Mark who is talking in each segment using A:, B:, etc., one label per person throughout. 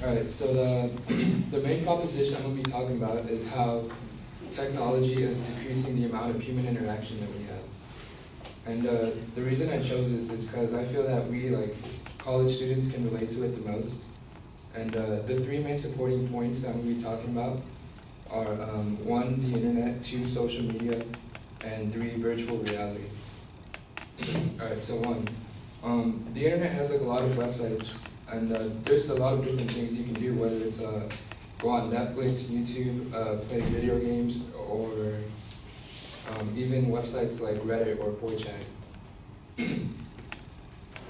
A: Alright, so the main proposition I'm going to be talking about is how technology is decreasing the amount of human interaction that we have. And the reason I chose this is because I feel that we, like college students, can relate to it the most. And the three main supporting points I'm going to be talking about are one, the internet, two, social media, and three, virtual reality. Alright, so one, the internet has like a lot of websites, and there's a lot of different things you can do, whether it's go on Netflix, YouTube, play video games, or even websites like Reddit or 4chan.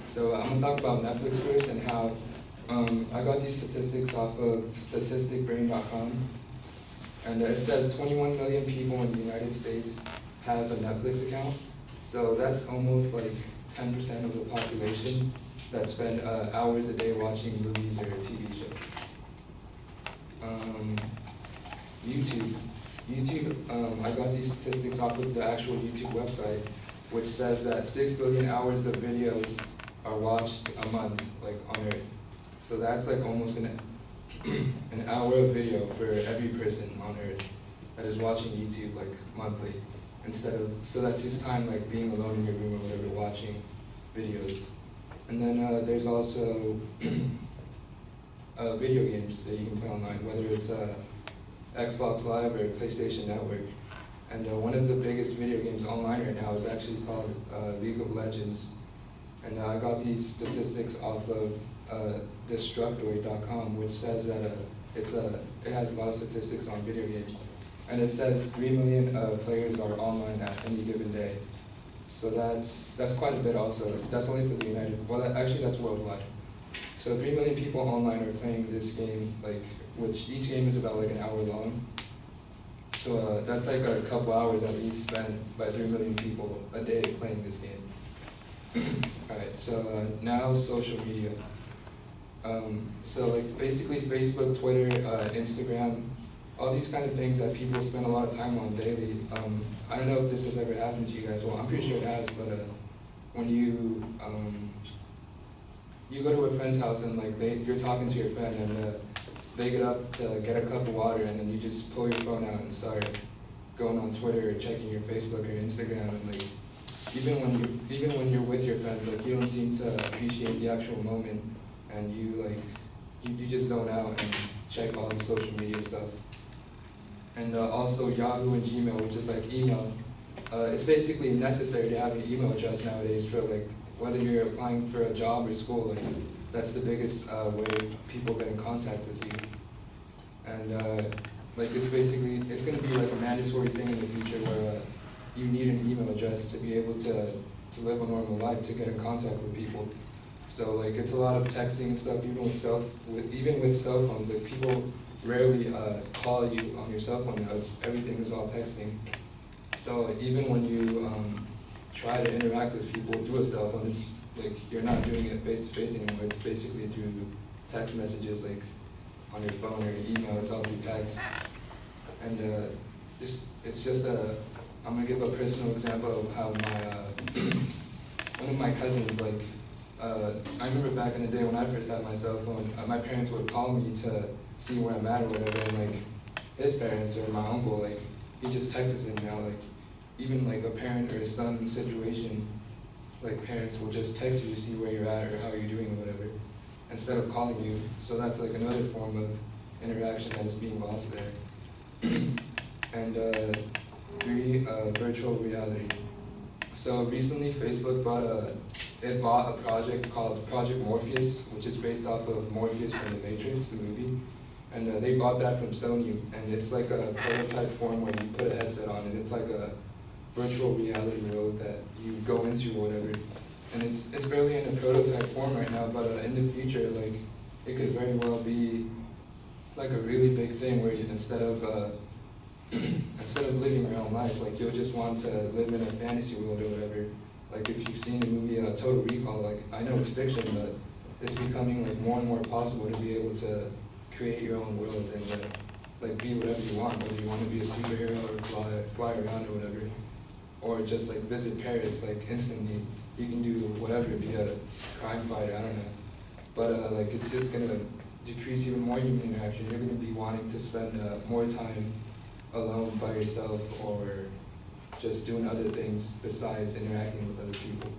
A: So I'm gonna talk about Netflix first and how I got these statistics off of statisticbrain.com, and it says 21 million people in the United States have a Netflix account. So that's almost like 10% of the population that spend hours a day watching movies or TV shows. YouTube, I got these statistics off of the actual YouTube website, which says that 6 billion hours of videos are watched a month, like on Earth. So that's like almost an hour of video for every person on Earth that is watching YouTube like monthly. So that's just time like being alone in your room or whatever, watching videos. And then there's also video games that you can play online, whether it's Xbox Live or PlayStation Network. And one of the biggest video games online right now is actually called League of Legends. And I got these statistics off of Destructoid.com, which says that it has a lot of statistics on video games. And it says 3 million players are online at any given day. So that's quite a bit also. That's only for the actually that's worldwide. So 3 million people online are playing this game, like, which each game is about like an hour long. So that's like a couple hours at least spent by 3 million people a day playing this game. Alright, so now social media. So like basically Facebook, Twitter, Instagram, all these kind of things that people spend a lot of time on daily. I don't know if this has ever happened to you guys. Well, I'm pretty sure it has, but when you go to a friend's house and like you're talking to your friend and they get up to get a cup of water and then you just pull your phone out and start going on Twitter or checking your Facebook or Instagram, and like even when you're with your friends, like you don't seem to appreciate the actual moment, and you just zone out and check all the social media stuff. And also Yahoo and Gmail, which is like email. It's basically necessary to have an email address nowadays for like whether you're applying for a job or school. Like that's the biggest way people get in contact with you. And like it's going to be like a mandatory thing in the future where you need an email address to be able to live a normal life, to get in contact with people. So like it's a lot of texting and stuff, even with cell phones. Like people rarely call you on your cell phone now. Everything is all texting. So like, even when you try to interact with people through a cell phone, it's like you're not doing it face to face anymore. It's basically through text messages, like on your phone or your email. It's all through text. And it's just I'm gonna give a personal example of how one of my cousins, like I remember back in the day when I first had my cell phone, my parents would call me to see where I'm at or whatever, and like his parents or my uncle, like he just texts him now. Like even like a parent or a son situation, like parents will just text you to see where you're at or how you're doing or whatever, instead of calling you. So that's like another form of interaction that is being lost there. And three, virtual reality. So recently Facebook bought a project called Project Morpheus, which is based off of Morpheus from The Matrix, the movie. And they bought that from Sony, and it's like a prototype form where you put a headset on, and it's like a virtual reality world that you go into or whatever. And it's barely in a prototype form right now, but in the future, like it could very well be like a really big thing where instead of living your own life, like you'll just want to live in a fantasy world or whatever. Like if you've seen the movie Total Recall, like I know it's fiction, but it's becoming like more and more possible to be able to create your own world and like be whatever you want, whether you want to be a superhero or fly around or whatever, or just like visit Paris like instantly. You can do whatever, be a crime fighter, I don't know. But like it's just going to decrease even more human interaction. You're going to be wanting to spend more time alone by yourself, or just doing other things besides interacting with other people.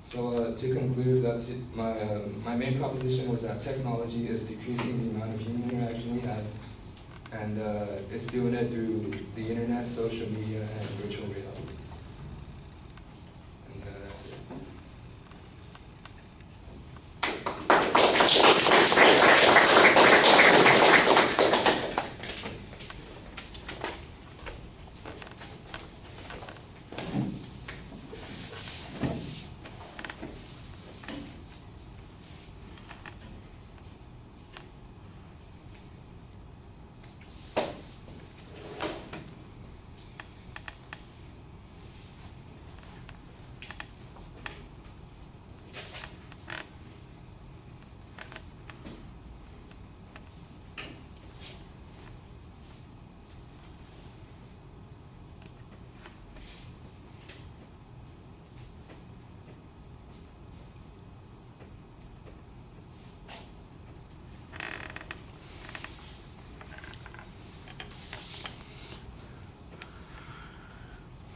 A: So to conclude, that's it. My main proposition was that technology is decreasing the amount of human interaction we have, and it's doing it through the internet, social media, and virtual reality. And that's it.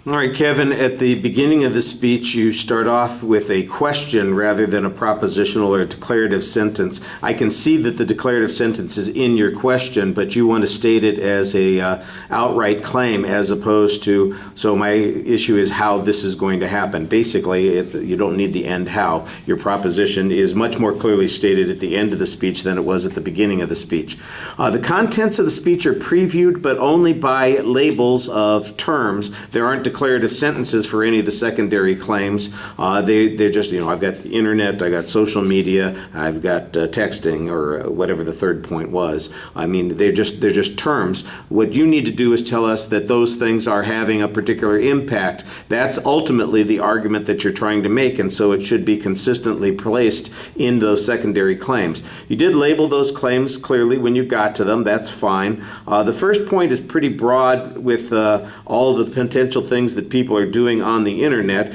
B: All right, Kevin, at the beginning of the speech, you start off with a question rather than a propositional or a declarative sentence. I can see that the declarative sentence is in your question, but you want to state it as a outright claim as opposed to, so my issue is how this is going to happen. Basically, you don't need the end how. Your proposition is much more clearly stated at the end of the speech than it was at the beginning of the speech. The contents of the speech are previewed, but only by labels of terms. There aren't declarative sentences for any of the secondary claims. They're just, I've got the internet, I got social media, I've got texting, or whatever the third point was. I mean, they're just terms. What you need to do is tell us that those things are having a particular impact. That's ultimately the argument that you're trying to make, and so it should be consistently placed in those secondary claims. You did label those claims clearly when you got to them. That's fine. The first point is pretty broad with all the potential things that people are doing on the internet.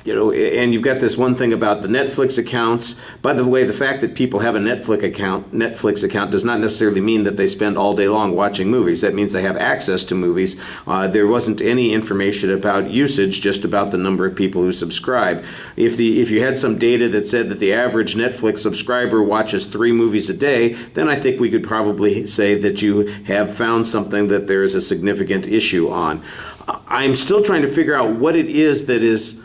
B: And you've got this one thing about the Netflix accounts. By the way, the fact that people have a Netflix account does not necessarily mean that they spend all day long watching movies. That means they have access to movies. There wasn't any information about usage, just about the number of people who subscribe. If you had some data that said that the average Netflix subscriber watches 3 movies a day, then I think we could probably say that you have found something that there is a significant issue on. I'm still trying to figure out what it is that is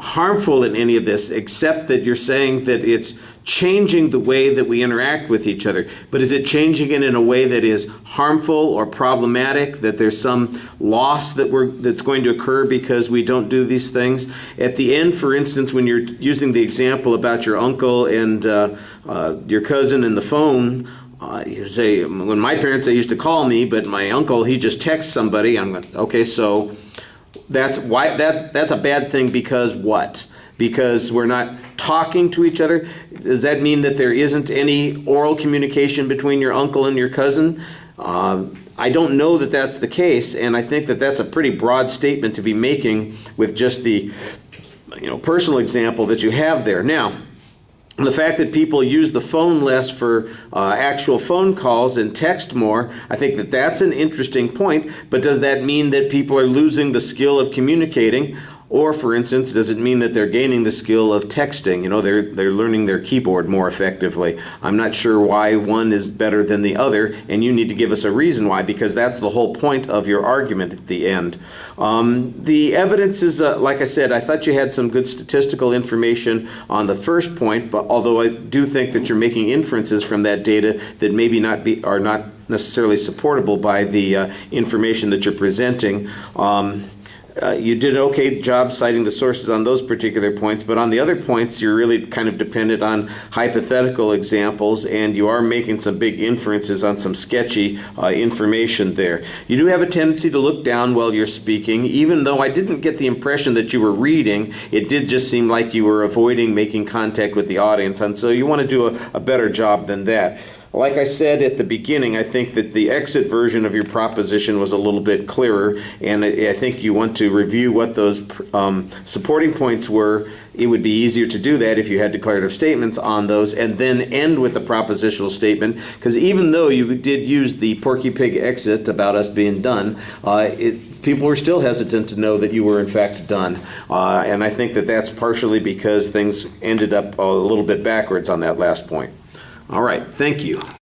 B: harmful in any of this, except that you're saying that it's changing the way that we interact with each other. But is it changing it in a way that is harmful or problematic, that there's some loss that's going to occur because we don't do these things? At the end, for instance, when you're using the example about your uncle and your cousin and the phone, you say, when my parents, they used to call me, but my uncle, he just texts somebody. I'm going, okay, so that's a bad thing because what? Because we're not talking to each other? Does that mean that there isn't any oral communication between your uncle and your cousin? I don't know that that's the case, and I think that that's a pretty broad statement to be making with just the personal example that you have there. Now, the fact that people use the phone less for actual phone calls and text more, I think that that's an interesting point, but does that mean that people are losing the skill of communicating? Or, for instance, does it mean that they're gaining the skill of texting? They're learning their keyboard more effectively. I'm not sure why one is better than the other, and you need to give us a reason why, because that's the whole point of your argument at the end. The evidence is, like I said, I thought you had some good statistical information on the first point, but although I do think that you're making inferences from that data that maybe are not necessarily supportable by the information that you're presenting. You did an okay job citing the sources on those particular points, but on the other points, you're really kind of dependent on hypothetical examples, and you are making some big inferences on some sketchy information there. You do have a tendency to look down while you're speaking, even though I didn't get the impression that you were reading. It did just seem like you were avoiding making contact with the audience, and so you want to do a better job than that. Like I said at the beginning, I think that the exit version of your proposition was a little bit clearer, and I think you want to review what those supporting points were it would be easier to do that if you had declarative statements on those and then end with the propositional statement, because even though you did use the Porky Pig exit about us being done, people were still hesitant to know that you were in fact done. And I think that that's partially because things ended up a little bit backwards on that last point. All right, thank you.